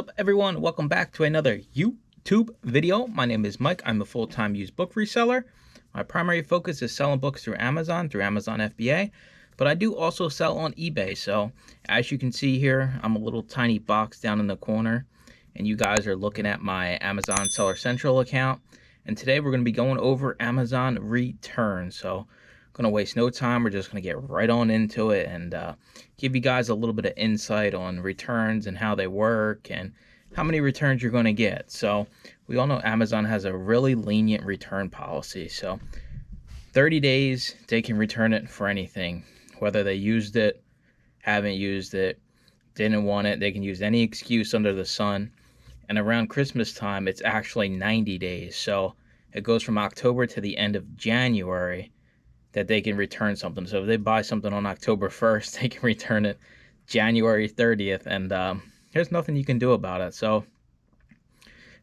up, everyone? Welcome back to another YouTube video. My name is Mike. I'm a full-time used book reseller. My primary focus is selling books through Amazon FBA, but I do also sell on eBay. So as you can see here, I'm a little tiny box down in the corner, and you guys are looking at my Amazon Seller Central account. And today we're going to be going over Amazon returns. So going to waste no time. We're just going to get right on into it and give you guys a little bit of insight on returns and how they work and how many returns you're going to get. So we all know Amazon has a really lenient return policy. So 30 days, they can return it for anything, whether they used it, haven't used it, didn't want it. They can use any excuse under the sun. And around Christmas time, it's actually 90 days. So it goes from October to the end of January that they can return something. So if they buy something on October 1st, they can return it January 30th, and there's nothing you can do about it. So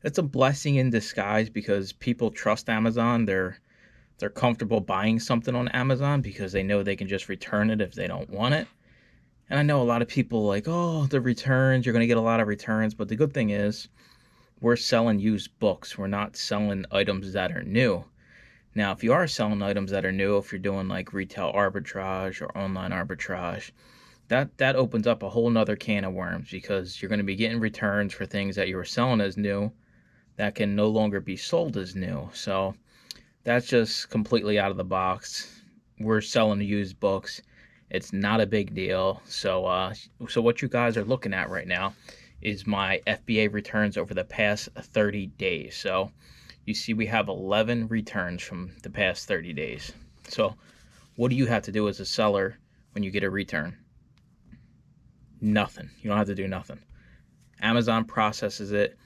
it's a blessing in disguise because people trust Amazon. They're comfortable buying something on Amazon because they know they can just return it if they don't want it. And I know a lot of people like, oh, the returns, you're going to get a lot of returns. But the good thing is we're selling used books. We're not selling items that are new. Now, if you are selling items that are new, if you're doing like retail arbitrage or online arbitrage, that opens up a whole nother can of worms because you're going to be getting returns for things that you were selling as new that can no longer be sold as new. So that's just completely out of the box. We're selling used books. It's not a big deal. So what you guys are looking at right now is my FBA returns over the past 30 days. So you see we have 11 returns from the past 30 days. So what do you have to do as a seller when you get a return? Nothing. You don't have to do nothing. Amazon processes it.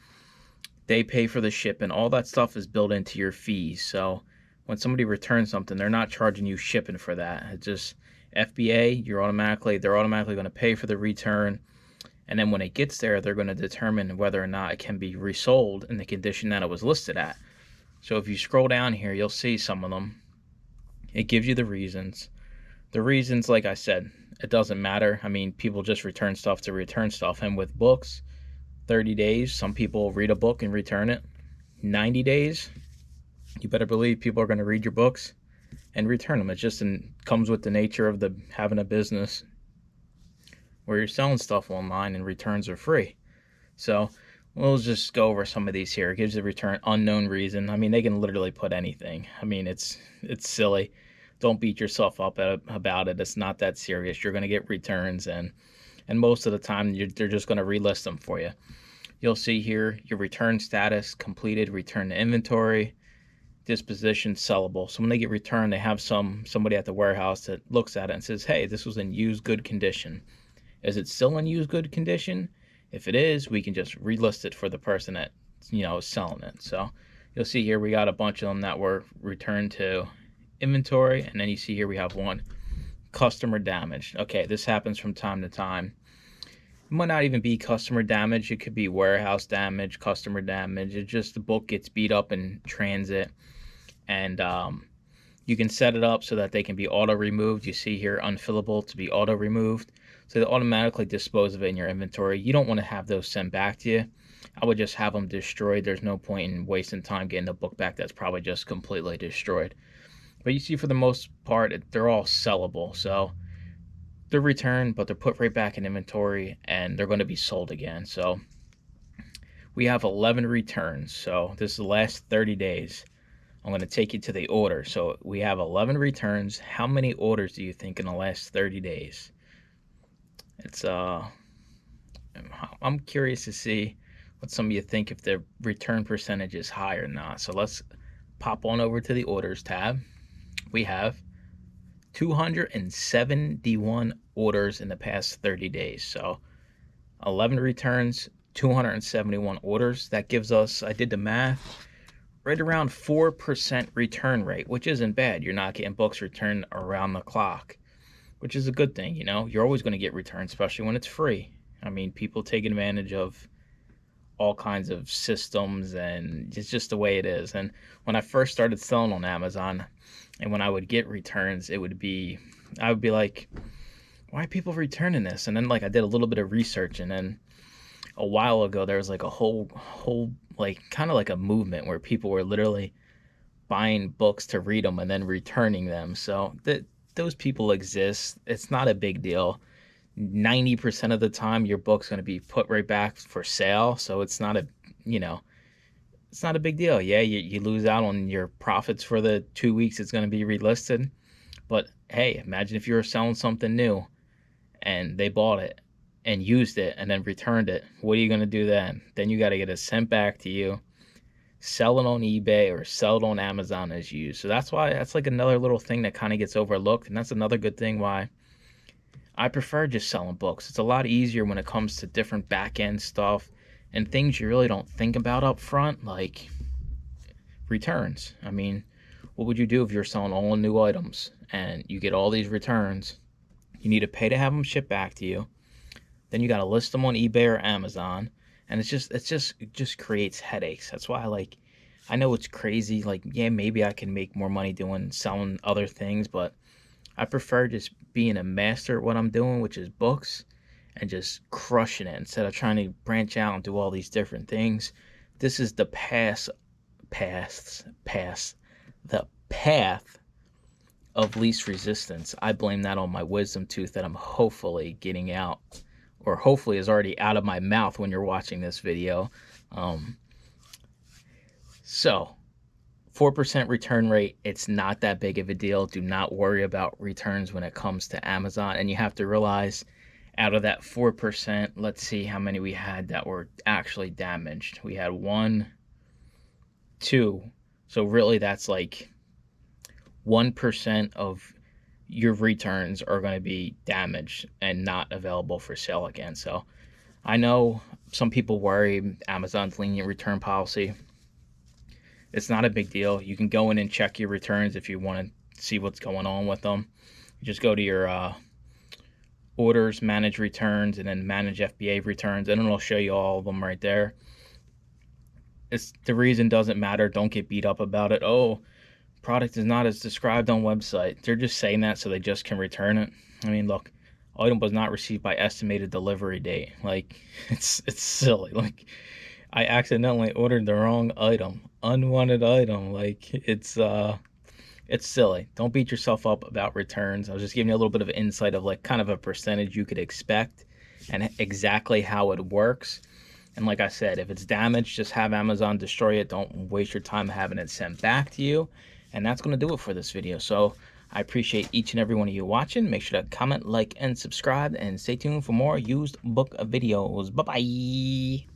They pay for the shipping. All that stuff is built into your fees. So when somebody returns something, they're not charging you shipping for that. It's just FBA, they're automatically going to pay for the return. And then when it gets there, they're going to determine whether or not it can be resold in the condition that it was listed at. So if you scroll down here, you'll see some of them. It gives you the reasons. The reasons, like I said, it doesn't matter. I mean, people just return stuff to return stuff. And with books, 30 days, some people read a book and return it. 90 days, you better believe people are going to read your books and return them. It just comes with the nature of having a business where you're selling stuff online and returns are free. So we'll just go over some of these here. It gives the return unknown reason. I mean, they can literally put anything. I mean, it's silly. Don't beat yourself up about it. It's not that serious. You're going to get returns, and most of the time they're just going to relist them for you. You'll see here your return status, completed, return to inventory, disposition, sellable. So when they get returned, they have somebody at the warehouse that looks at it and says, hey, this was in used good condition. Is it still in used good condition? If it is, we can just relist it for the person that is selling it. So you'll see here we got a bunch of them that were returned to inventory, and then you see here we have one, customer damage. Okay, this happens from time to time. It might not even be customer damage. It could be warehouse damage, customer damage. It's just the book gets beat up in transit, and you can set it up so that they can be auto removed. You see here unfillable to be auto removed. So they automatically dispose of it in your inventory. You don't want to have those sent back to you. I would just have them destroyed. There's no point in wasting time getting the book back that's probably just completely destroyed. But you see, for the most part, they're all sellable. So they're returned, but they're put right back in inventory, and they're going to be sold again. So we have 11 returns. So this is the last 30 days. I'm going to take you to the order. So we have 11 returns. How many orders do you think in the last 30 days? It's I'm curious to see what some of you think, if the return percentage is high or not. So let's pop on over to the orders tab. We have 271 orders in the past 30 days. So 11 returns, 271 orders. That gives us, I did the math, right around 4% return rate, which isn't bad. You're not getting books returned around the clock, which is a good thing. You're always going to get returns, especially when it's free. I mean, people take advantage of all kinds of systems, and it's just the way it is. And when I first started selling on Amazon, and when I would get returns, I would be like, why are people returning this? And then I did a little bit of research, and then a while ago there was like a whole like kind of like a movement where people were literally buying books to read them and then returning them. So that those people exist. It's not a big deal. 90% of the time your book's going to be put right back for sale, so it's not a, you know, it's not a big deal. Yeah, you lose out on your profits for the 2 weeks it's going to be relisted, but hey, imagine if you were selling something new and they bought it and used it and then returned it. What are you going to do then? Then you got to get it sent back to you, sell it on eBay or sell it on Amazon as used. So that's why that's like another little thing that kind of gets overlooked, and that's another good thing why I prefer just selling books. It's a lot easier when it comes to different back end stuff and things you really don't think about up front, like returns. I mean, what would you do if you're selling all new items and you get all these returns? You need to pay to have them shipped back to you. Then you got to list them on eBay or Amazon, and it just creates headaches. That's why I know it's crazy. Like, yeah, maybe I can make more money doing selling other things, but I prefer just being a master at what I'm doing, which is books, and just crushing it instead of trying to branch out and do all these different things. This is the the path of least resistance. I blame that on my wisdom tooth that I'm hopefully getting out, or hopefully is already out of my mouth when you're watching this video. Um, so 4% return rate, it's not that big of a deal. Do not worry about returns when it comes to Amazon. And you have to realize out of that 4%, let's see how many we had that were actually damaged. We had 1, 2. So really that's like 1% of your returns are going to be damaged and not available for sale again. So I know some people worry Amazon's lenient return policy. It's not a big deal. You can go in and check your returns if you want to see what's going on with them. You just go to your orders, manage returns, and then manage FBA returns, and it'll show you all of them right there. It's the reason doesn't matter. Don't get beat up about it. Oh, product is not as described on website. They're just saying that so they just can return it. I mean, look, item was not received by estimated delivery date. Like, it's silly. Like, I accidentally ordered the wrong item, unwanted item. Like, it's silly. Don't beat yourself up about returns. I was just giving you a little bit of insight of like kind of a percentage you could expect and exactly how it works. And like I said, if it's damaged, just have Amazon destroy it. Don't waste your time having it sent back to you. And that's going to do it for this video. So I appreciate each and every one of you watching. Make sure to comment, like, and subscribe. And stay tuned for more used book videos. Bye-bye.